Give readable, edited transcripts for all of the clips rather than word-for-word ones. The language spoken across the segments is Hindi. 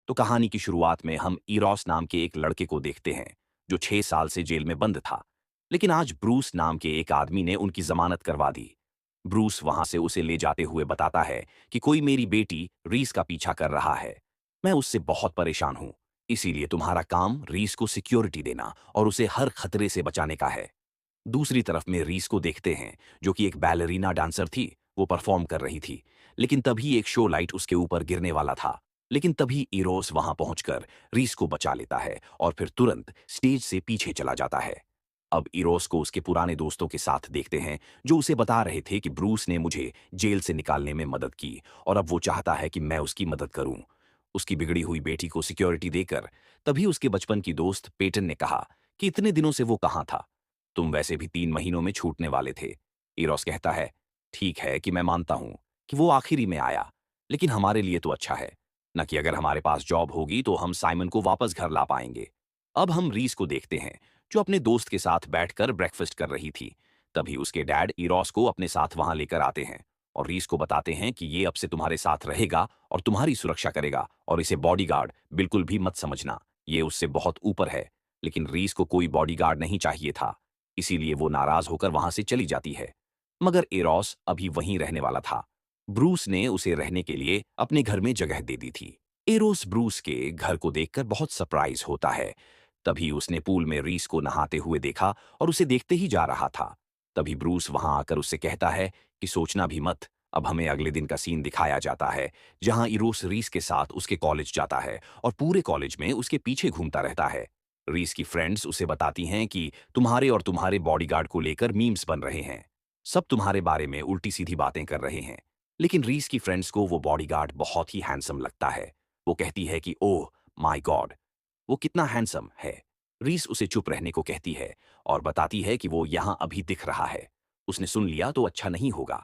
तो कहानी की शुरुआत में हम इरोस नाम के एक लड़के को देखते हैं जो 6 साल से जेल में बंद था। लेकिन आज ब्रूस नाम के एक आदमी ने उनकी जमानत करवा दी। ब्रूस वहां से उसे ले जाते हुए बताता है कि कोई मेरी बेटी रीस का पीछा कर रहा है। मैं उससे बहुत परेशान हूं, इसीलिए तुम्हारा काम रीस को सिक्योरिटी देना और उसे हर खतरे से बचाने का है। दूसरी तरफ में रीस को देखते हैं, जो कि एक बैलरीना डांसर थी। वो परफॉर्म कर रही थी, लेकिन तभी एक शो लाइट उसके ऊपर गिरने वाला था। लेकिन तभी इरोस वहां पहुंचकर रीस को बचा लेता है और फिर तुरंत स्टेज से पीछे चला जाता है। अब इरोस को उसके पुराने दोस्तों के साथ देखते हैं, जो उसे बता रहे थे कि ब्रूस ने मुझे जेल से निकालने में मदद की और अब वो चाहता है कि मैं उसकी मदद करूं, उसकी बिगड़ी हुई बेटी को सिक्योरिटी देकर। तभी उसके बचपन की दोस्त पेटन ने कहा कि इतने दिनों से वो कहाँ था, तुम वैसे भी 3 महीनों में छूटने वाले थे। इरोस कहता है, ठीक है कि मैं मानता हूं कि वो आखिरी में आया, लेकिन हमारे लिए तो अच्छा है न कि अगर हमारे पास जॉब होगी तो हम साइमन को वापस घर ला पाएंगे। अब हम रीस को देखते हैं, जो अपने दोस्त के साथ बैठकर ब्रेकफास्ट कर रही थी। तभी उसके डैड इरोस को अपने साथ वहां लेकर आते हैं और रीस को बताते हैं कि ये अब से तुम्हारे साथ रहेगा और तुम्हारी सुरक्षा करेगा, और इसे बॉडीगार्ड बिल्कुल भी मत समझना, ये उससे बहुत ऊपर है। लेकिन रीस को कोई बॉडीगार्ड नहीं चाहिए था, इसीलिए वो नाराज होकर वहां से चली जाती है। मगर एरोस अभी वहीं रहने वाला था। ब्रूस ने उसे रहने के लिए अपने घर में जगह दे दी थी। एरोस ब्रूस के घर को देखकर बहुत सरप्राइज होता है। तभी उसने पूल में रीस को नहाते हुए देखा और उसे देखते ही जा रहा था। तभी ब्रूस वहां आकर उससे कहता है कि सोचना भी मत। अब हमें अगले दिन का सीन दिखाया जाता है, जहां इरोस रीस के साथ उसके कॉलेज जाता है और पूरे कॉलेज में उसके पीछे घूमता रहता है। रीस की फ्रेंड्स उसे बताती हैं कि तुम्हारे और तुम्हारे बॉडीगार्ड को लेकर मीम्स बन रहे हैं, सब तुम्हारे बारे में उल्टी सीधी बातें कर रहे हैं। लेकिन रीस की फ्रेंड्स को वो बॉडीगार्ड बहुत ही हैंडसम लगता है। वो कहती है कि ओह माय गॉड, वो कितना हैंडसम है। रीस उसे चुप रहने को कहती है और बताती है कि वो यहां अभी दिख रहा है, उसने सुन लिया तो अच्छा नहीं होगा।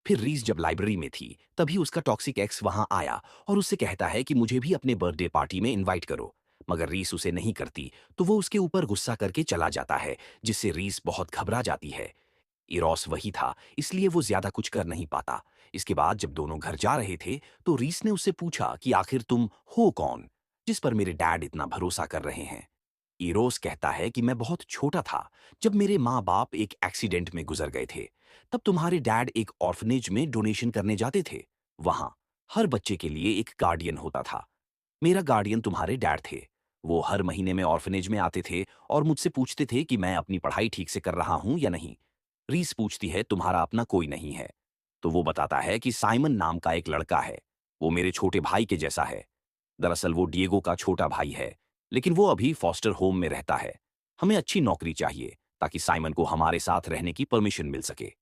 फिर रीस जब लाइब्रेरी में थी, तभी उसका टॉक्सिक एक्स वहां आया और उससे कहता है कि मुझे भी अपने बर्थडे पार्टी में इनवाइट करो। मगर रीस उसे नहीं करती, तो वो उसके ऊपर गुस्सा करके चला जाता है, जिससे रीस बहुत घबरा जाती है। इरोस वही था, इसलिए वो ज्यादा कुछ कर नहीं पाता। इसके बाद जब दोनों घर जा रहे थे, तो रीस ने उससे पूछा कि आखिर तुम हो कौन, जिस पर मेरे डैड इतना भरोसा कर रहे हैं। इरोस कहता है कि मैं बहुत छोटा था जब मेरे माँ बाप एक एक्सीडेंट में गुजर गए थे। तब तुम्हारे डैड एक ऑर्फनेज में डोनेशन करने जाते थे। वहां हर बच्चे के लिए एक गार्डियन होता था। मेरा गार्डियन तुम्हारे डैड थे। वो हर महीने में ऑर्फनेज में आते थे और मुझसे पूछते थे कि मैं अपनी पढ़ाई ठीक से कर रहा हूं या नहीं। रीस पूछती है तुम्हारा अपना कोई नहीं है? तो वो बताता है कि साइमन नाम का एक लड़का है, वो मेरे छोटे भाई के जैसा है। दरअसल वो डिएगो का छोटा भाई है, लेकिन वो अभी फॉस्टर होम में रहता है। हमें अच्छी नौकरी चाहिए ताकि साइमन को हमारे साथ रहने की परमिशन मिल सके।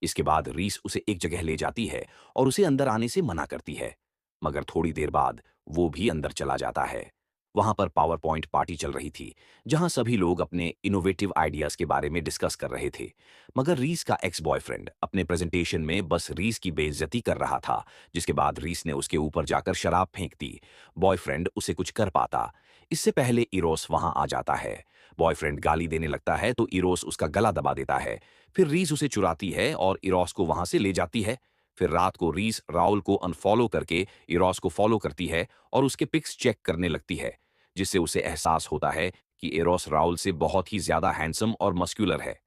इसके बाद रीस उसे एक जगह ले जाती है और उसे अंदर आने से मना करती है, मगर थोड़ी देर बाद वो भी अंदर चला जाता है। वहां पर पावर पॉइंट पार्टी चल रही थी, जहां सभी लोग अपने इनोवेटिव आइडियाज के बारे में डिस्कस कर रहे थे। मगर रीस का एक्स बॉयफ्रेंड अपने प्रेजेंटेशन में बस रीस की बेइज्जती कर रहा था, जिसके बाद रीस ने उसके ऊपर जाकर शराब फेंक दी। बॉयफ्रेंड उसे कुछ कर पाता, इससे पहले इरोस वहां आ जाता है। बॉयफ्रेंड गाली देने लगता है तो इरोस उसका गला दबा देता है। फिर रीस उसे चुराती है और इरोस को वहां से ले जाती है। फिर रात को रीस राउल को अनफॉलो करके इरोस को फॉलो करती है और उसके पिक्स चेक करने लगती है, जिससे उसे एहसास होता है कि इरोस राउल से बहुत ही ज्यादा हैंडसम और मस्कुलर है।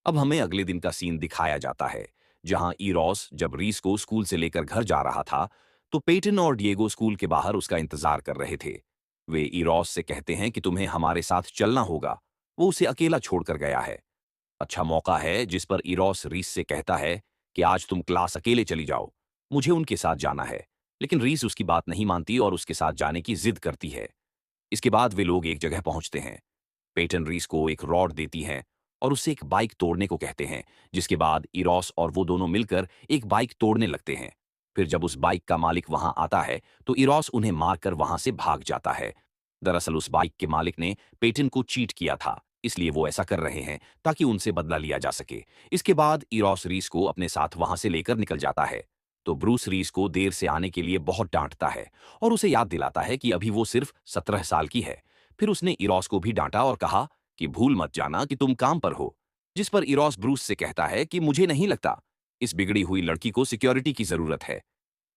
अब हमें अगले दिन का सीन दिखाया जाता है, जहां इरोस जब रीस को स्कूल से लेकर घर जा रहा था, तो पेटन और डिएगो स्कूल के बाहर उसका इंतजार कर रहे थे। वे इरोस से कहते हैं कि तुम्हें हमारे साथ चलना होगा, वो उसे अकेला छोड़कर गया है। अच्छा मौका है जिस पर इरोस रीस से कहता है कि आज तुम क्लास अकेले चली जाओ, मुझे उनके साथ जाना है। लेकिन रीस उसकी बात नहीं मानती और उसके साथ जाने की जिद करती है। इसके बाद वे लोग एक जगह पहुंचते हैं। पेटन रीस को एक रॉड देती हैं और उससे एक बाइक तोड़ने को कहते हैं, जिसके बाद इरोस और वो दोनों मिलकर एक बाइक तोड़ने लगते हैं। फिर जब उस बाइक का मालिक वहां आता है, तो इरोस उन्हें मारकर वहां से भाग जाता है। दरअसल उस बाइक के मालिक ने पेटन को चीट किया था, इसलिए वो ऐसा कर रहे हैं ताकि उनसे बदला लिया जा सके। इसके बाद इरोस रीस को अपने साथ वहां से लेकर निकल जाता है। तो ब्रूस रीस को देर से आने के लिए बहुत डांटता है और उसे याद दिलाता है कि अभी वो सिर्फ 17 साल की है। फिर उसने इरोस को भी डांटा और कहा कि भूल मत जाना कि तुम काम पर हो, जिस पर इरोस ब्रूस से कहता है कि मुझे नहीं लगता, इस बिगड़ी हुई लड़की को सिक्योरिटी की जरूरत है।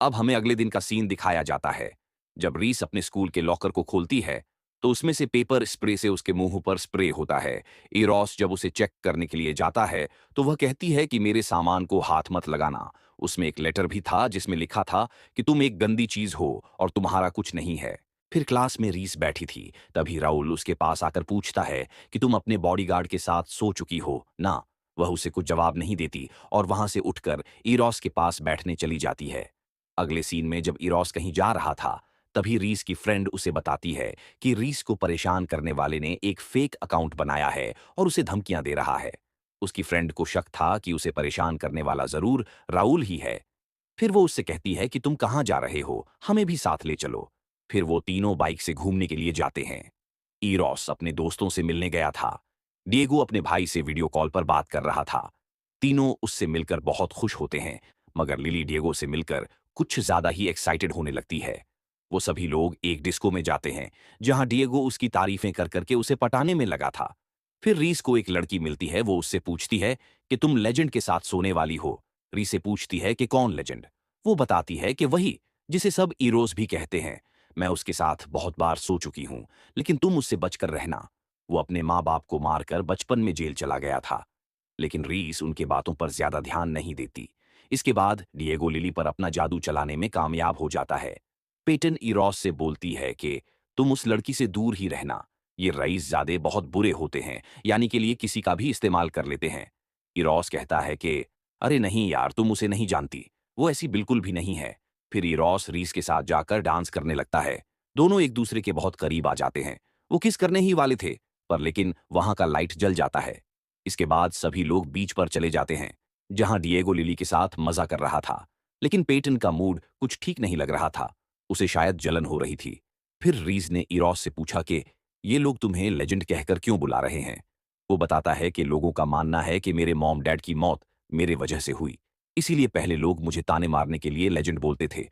अब हमें अगले दिन का सीन दिखाया जाता है, जब रीस अपने स्कूल के लॉकर को खोलती है तो उसमें से पेपर स्प्रे से उसके मुंह पर स्प्रे होता है। इरोस जब उसे चेक करने के लिए जाता है तो वह कहती है कि मेरे सामान को हाथ मत लगाना। उसमें एक लेटर भी था जिसमें लिखा था कि तुम एक गंदी चीज हो और तुम्हारा कुछ नहीं है। फिर क्लास में रीस बैठी थी, तभी राउल उसके पास आकर पूछता है कि तुम अपने बॉडीगार्ड के साथ सो चुकी हो ना। वह उसे कुछ जवाब नहीं देती और वहां से उठकर इरोस के पास बैठने चली जाती है। अगले सीन में जब इरोस कहीं जा रहा था तभी रीस की फ्रेंड उसे बताती है कि रीस को परेशान करने वाले ने एक फेक अकाउंट बनाया है और उसे धमकियां दे रहा है। उसकी फ्रेंड को शक था कि उसे परेशान करने वाला जरूर राहुल ही है। फिर वो उससे कहती है कि तुम कहाँ जा रहे हो, हमें भी साथ ले चलो। फिर वो तीनों बाइक से घूमने के लिए जाते हैं। इरोस अपने दोस्तों से मिलने गया था। डिएगो अपने भाई से वीडियो कॉल पर बात कर रहा था। तीनों उससे मिलकर बहुत खुश होते हैं, मगर लिली डिएगो से मिलकर कुछ ज्यादा ही एक्साइटेड होने लगती है। वो सभी लोग एक डिस्को में जाते हैं जहां डिएगो उसकी तारीफें कर करके उसे पटाने में लगा था। फिर रीस को एक लड़की मिलती है। वो उससे पूछती है कि तुम लेजेंड के साथ सोने वाली हो। रीस से पूछती है कि कौन लेजेंड। वो बताती है कि वही जिसे सब इरोस भी कहते हैं। मैं उसके साथ बहुत बार सो चुकी हूं, लेकिन तुम उससे बचकर रहना। वो अपने माँ बाप को मारकर बचपन में जेल चला गया था। लेकिन रीस उनके बातों पर ज्यादा ध्यान नहीं देती। इसके बाद डिएगो लिली पर अपना जादू चलाने में कामयाब हो जाता है। पेटन इरोस से बोलती है कि तुम उस लड़की से दूर ही रहना। ये रईसजादे बहुत बुरे होते हैं, यानी के लिए किसी का भी इस्तेमाल कर लेते हैं। इरोस कहता है कि अरे नहीं यार, तुम उसे नहीं जानती, वो ऐसी बिल्कुल भी नहीं है। फिर इरोस रीस के साथ जाकर डांस करने लगता है। दोनों एक दूसरे के बहुत करीब आ जाते हैं। वो किस करने ही वाले थे, पर लेकिन वहां का लाइट जल जाता है। इसके बाद सभी लोग बीच पर चले जाते हैं जहां डिएगो लिली के साथ मजा कर रहा था। लेकिन पेटन का मूड कुछ ठीक नहीं लग रहा था। उसे शायद जलन हो रही थी। फिर रीज ने इरोस से पूछा कि ये लोग तुम्हें लेजेंड कहकर क्यों बुला रहे हैं। वो बताता है कि लोगों का मानना है कि मेरे मॉम डैड की मौत मेरे वजह से हुई, इसीलिए पहले लोग मुझे ताने मारने के लिए लेजेंड बोलते थे।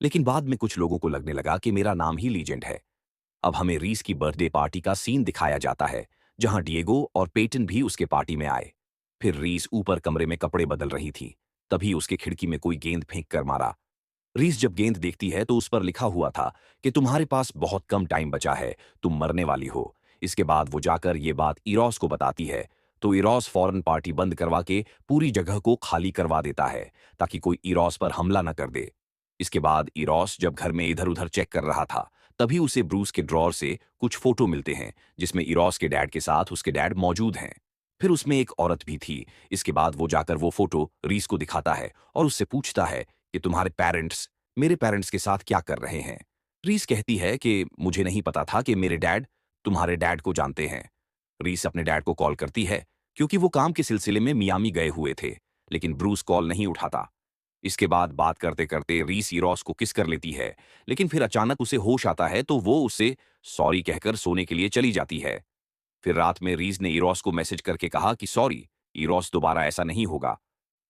लेकिन बाद में कुछ लोगों को लगने लगा कि मेरा नाम ही लीजेंड है। अब हमें रीस की बर्थडे पार्टी का सीन दिखाया जाता है जहां डिएगो और पेटन भी उसके पार्टी में आए। फिर रीस ऊपर कमरे में कपड़े बदल रही थी, तभी उसके खिड़की में कोई गेंद फेंक कर मारा। रीस जब गेंद देखती है तो उस पर लिखा हुआ था कि तुम्हारे पास बहुत कम टाइम बचा है, तुम मरने वाली हो। इसके बाद वो जाकर ये बात इरोस को बताती है, तो इरोस फौरन पार्टी बंद करवा के पूरी जगह को खाली करवा देता है ताकि कोई इरोस पर हमला न कर दे। इसके बाद इरोस जब घर में इधर उधर चेक कर रहा था तभी उसे ब्रूस के ड्रॉर से कुछ फोटो मिलते हैं जिसमें इरोस के डैड के साथ उसके डैड मौजूद हैं। फिर उसमें एक औरत भी थी। इसके बाद वो जाकर वो फोटो रीस को दिखाता है और उससे पूछता है कि तुम्हारे पेरेंट्स मेरे पेरेंट्स के साथ क्या कर रहे हैं। रीस कहती है कि मुझे नहीं पता था कि मेरे डैड तुम्हारे डैड को जानते हैं। रीस अपने डैड को कॉल करती है क्योंकि वो काम के सिलसिले में मियामी गए हुए थे, लेकिन ब्रूस कॉल नहीं उठाता। इसके बाद बात करते करते रीस इरोस को किस कर लेती है, लेकिन फिर अचानक उसे होश आता है तो वो उसे सॉरी कहकर सोने के लिए चली जाती है। फिर रात में रीस ने इरोस को मैसेज करके कहा कि सॉरी, इरोस दोबारा ऐसा नहीं होगा।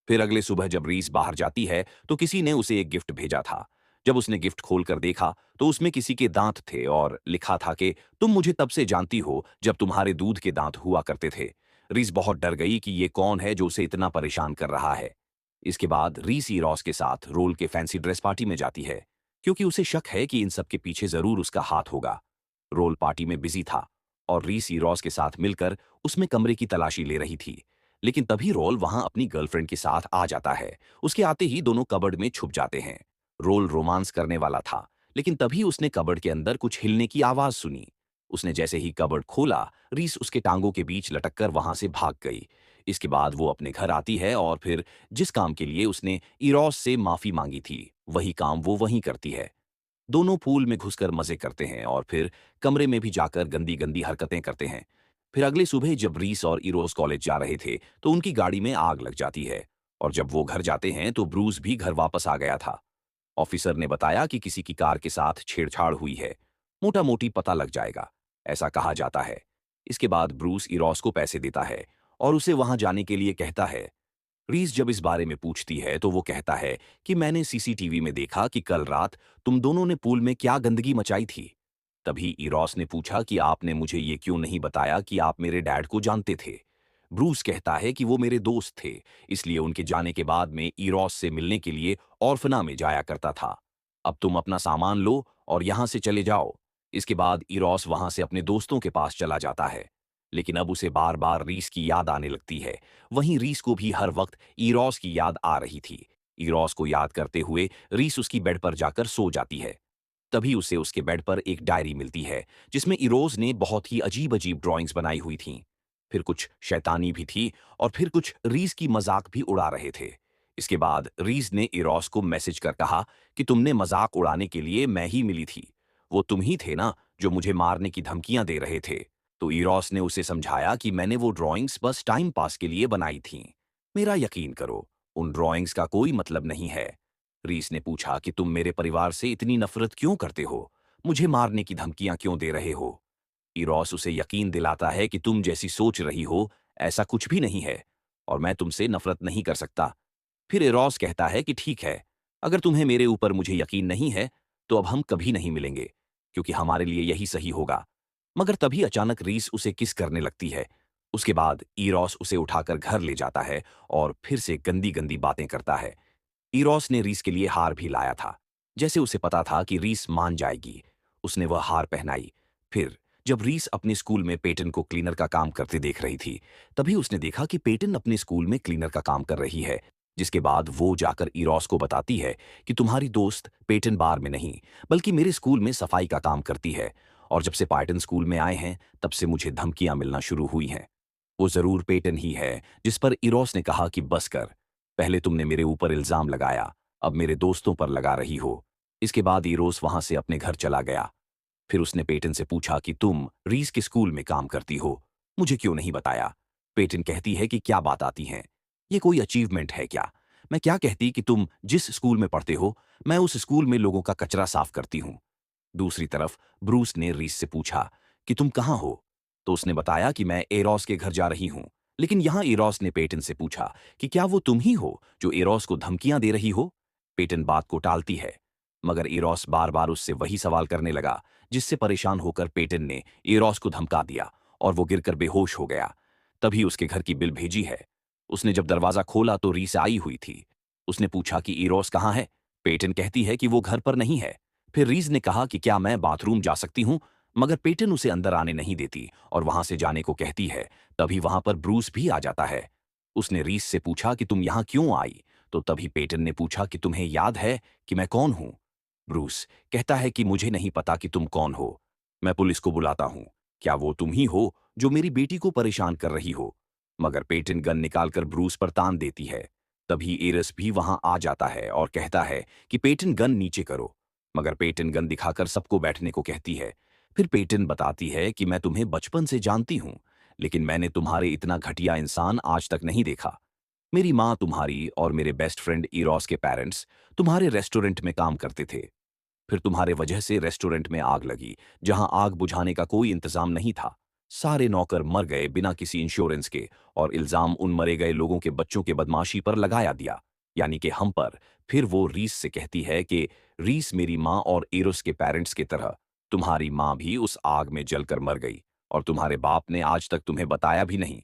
फिर अगले सुबह जब रीस बाहर जाती है तो किसी ने उसे एक गिफ्ट भेजा था। जब उसने गिफ्ट खोलकर देखा तो उसमें किसी के दांत थे और लिखा था कि तुम मुझे तब से जानती हो जब तुम्हारे दूध के दांत हुआ करते थे। रीस बहुत डर गई कि ये कौन है जो उसे इतना परेशान कर रहा है। इसके बाद रीस इरोस के साथ रोल के फैंसी ड्रेस पार्टी में जाती है क्योंकि उसे शक है कि इन सब के पीछे जरूर उसका हाथ होगा। रोल पार्टी में बिजी था और रीस इरोस के साथ मिलकर उसमें कमरे की तलाशी ले रही थी। लेकिन तभी रोल वहां अपनी गर्लफ्रेंड के साथ आ जाता है। उसके आते ही दोनों कबर्ड में छुप जाते हैं। रोल रोमांस करने वाला था, लेकिन तभी उसने कबर्ड के अंदर कुछ हिलने की आवाज सुनी। उसने जैसे ही कबर्ड खोला, रीस उसके टांगों के बीच लटककर वहां से भाग गई। इसके बाद वो अपने घर आती है और फिर जिस काम के लिए उसने इरोस से माफी मांगी थी वही काम वो वहीं करती है। दोनों पूल में घुसकर मजे करते हैं और फिर कमरे में भी जाकर गंदी गंदी हरकतें करते हैं। फिर अगली सुबह जब रीस और इरोस कॉलेज जा रहे थे तो उनकी गाड़ी में आग लग जाती है और जब वो घर जाते हैं तो ब्रूस भी घर वापस आ गया था। ऑफिसर ने बताया कि किसी की कार के साथ छेड़छाड़ हुई है, मोटा मोटी पता लग जाएगा, ऐसा कहा जाता है। इसके बाद ब्रूस इरोस को पैसे देता है और उसे वहां जाने के लिए कहता है। रीस जब इस बारे में पूछती है तो वो कहता है कि मैंने सीसीटीवी में देखा कि कल रात तुम दोनों ने पूल में क्या गंदगी मचाई थी। तभी इरोस ने पूछा कि आपने मुझे ये क्यों नहीं बताया कि आप मेरे डैड को जानते थे। ब्रूस कहता है कि वो मेरे दोस्त थे, इसलिए उनके जाने के बाद में इरोस से मिलने के लिए ऑर्फना में जाया करता था। अब तुम अपना सामान लो और यहां से चले जाओ। इसके बाद इरोस वहां से अपने दोस्तों के पास चला जाता है। लेकिन अब उसे बार बार रीस की याद आने लगती है। वहीं रीस को भी हर वक्त इरोस की याद आ रही थी। इरोस को याद करते हुए रीस उसकी बेड पर जाकर सो जाती है। तभी उसे उसके बेड पर एक डायरी मिलती है जिसमें इरोज ने बहुत ही अजीब अजीब ड्राइंग्स बनाई हुई थीं। फिर कुछ शैतानी भी थी और फिर कुछ रीस की मजाक भी उड़ा रहे थे। इसके बाद रीस ने इरोस को मैसेज कर कहा कि तुमने मजाक उड़ाने के लिए मैं ही मिली थी। वो तुम ही थे ना जो मुझे मारने की धमकियां दे रहे थे। तो इरोस ने उसे समझाया कि मैंने वो ड्राइंग्स बस टाइम पास के लिए बनाई थीं। मेरा यकीन करो, उन ड्राइंग्स का कोई मतलब नहीं है। रीस ने पूछा कि तुम मेरे परिवार से इतनी नफरत क्यों करते हो? मुझे मारने की धमकियां क्यों दे रहे हो? इरोस उसे यकीन दिलाता है कि तुम जैसी सोच रही हो ऐसा कुछ भी नहीं है और मैं तुमसे नफरत नहीं कर सकता। फिर इरोस कहता है कि ठीक है, अगर तुम्हें मेरे ऊपर मुझे यकीन नहीं है तो अब हम कभी नहीं मिलेंगे, क्योंकि हमारे लिए यही सही होगा। मगर तभी अचानक रीस उसे किस करने लगती है। उसके बाद इरोस उसे उठाकर घर ले जाता है और फिर से गंदी गंदी बातें करता है। इरोस ने रीस के लिए हार भी लाया था। जैसे उसे पता था कि रीस मान जाएगी, उसने वह हार पहनाई। फिर जब रीस अपने स्कूल में पेटन को क्लीनर का काम करते देख रही थी, तभी उसने देखा कि पेटन अपने स्कूल में क्लीनर का काम कर रही है। जिसके बाद वो जाकर इरोस को बताती है कि तुम्हारी दोस्त पेटन बार में नहीं, बल्कि मेरे स्कूल में सफाई का काम करती है, और जब से पायटन स्कूल में आए हैं तब से मुझे धमकियां मिलना शुरू हुई हैं। वो जरूर पेटन ही है। जिस पर इरोस ने कहा कि बस कर, पहले तुमने मेरे ऊपर इल्जाम लगाया, अब मेरे दोस्तों पर लगा रही हो। इसके बाद इरोस वहां से अपने घर चला गया। फिर उसने पेटन से पूछा कि तुम रीस के स्कूल में काम करती हो, मुझे क्यों नहीं बताया? पेटन कहती है कि क्या बात आती है, ये कोई अचीवमेंट है क्या? मैं क्या कहती कि तुम जिस स्कूल में पढ़ते हो, मैं उस स्कूल में लोगों का कचरा साफ करती हूँ। दूसरी तरफ ब्रूस ने रीस से पूछा कि तुम कहाँ हो? तो उसने बताया कि मैं एरोस के घर जा रही हूँ। लेकिन यहाँ एरोस ने पेटन से पूछा कि क्या वो तुम ही हो जो एरोस को धमकियां दे रही हो? पेटन बात को टालती है, मगर एरोस बार बार उससे वही सवाल करने लगा, जिससे परेशान होकर पेटन ने एरोस को धमका दिया और वो गिरकर बेहोश हो गया। तभी उसके घर की बिल भेजी है। उसने जब दरवाजा खोला तो रीस आई हुई थी। उसने पूछा कि एरोस कहाँ है? पेटन कहती है कि वो घर पर नहीं है। फिर रीज ने कहा कि क्या मैं बाथरूम जा सकती हूँ, मगर पेटन उसे अंदर आने नहीं देती और वहां से जाने को कहती है। तभी वहां पर ब्रूस भी आ जाता है। उसने रीस से पूछा कि तुम यहां क्यों आई? तो तभी पेटन ने पूछा कि तुम्हें याद है कि मैं कौन हूं? ब्रूस कहता है कि मुझे नहीं पता कि तुम कौन हो। मैं पुलिस को बुलाता हूं। क्या वो तुम ही हो जो मेरी बेटी को परेशान कर रही हो? मगर पेटन गन निकालकर ब्रूस पर तान देती है। तभी एरस भी वहां आ जाता है और कहता है कि पेटन गन नीचे करो, मगर पेटन गन दिखाकर सबको बैठने को कहती है। फिर पेटन बताती है कि मैं तुम्हें बचपन से जानती हूं, लेकिन मैंने तुम्हारे इतना घटिया इंसान आज तक नहीं देखा। मेरी माँ तुम्हारी और मेरे बेस्ट फ्रेंड इरोस के पेरेंट्स तुम्हारे रेस्टोरेंट में काम करते थे। फिर तुम्हारे वजह से रेस्टोरेंट में आग लगी, जहां आग बुझाने का कोई इंतजाम नहीं था। सारे नौकर मर गए बिना किसी इंश्योरेंस के, और इल्जाम उन मरे गए लोगों के बच्चों के बदमाशी पर लगाया दिया, यानी कि हम पर। फिर वो रीस से कहती है कि रीस, मेरी माँ और एरोस के पेरेंट्स की तरह तुम्हारी माँ भी उस आग में जलकर मर गई, और तुम्हारे बाप ने आज तक तुम्हें बताया भी नहीं।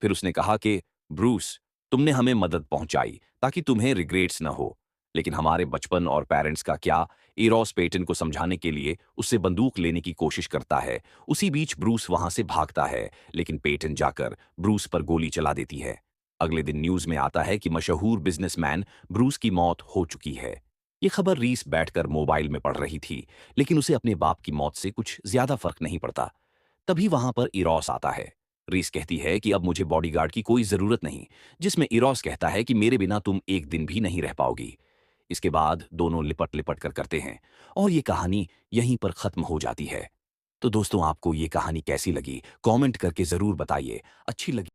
फिर उसने कहा कि ब्रूस, तुमने हमें मदद पहुंचाई ताकि तुम्हें रिग्रेट्स न हो, लेकिन हमारे बचपन और पेरेंट्स का क्या? एरोस पेटन को समझाने के लिए उससे बंदूक लेने की कोशिश करता है। उसी बीच ब्रूस वहां से भागता है, लेकिन पेटन जाकर ब्रूस पर गोली चला देती है। अगले दिन न्यूज में आता है कि मशहूर बिजनेसमैन ब्रूस की मौत हो चुकी है। ये खबर रीस बैठकर मोबाइल में पढ़ रही थी, लेकिन उसे अपने बाप की मौत से कुछ ज्यादा फर्क नहीं पड़ता। तभी वहां पर इरोस आता है। रीस कहती है कि अब मुझे बॉडीगार्ड की कोई जरूरत नहीं, जिसमें इरोस कहता है कि मेरे बिना तुम एक दिन भी नहीं रह पाओगी। इसके बाद दोनों लिपट लिपट कर करते हैं और ये कहानी यहीं पर खत्म हो जाती है। तो दोस्तों, आपको ये कहानी कैसी लगी? कमेंट करके जरूर बताइए। अच्छी लगी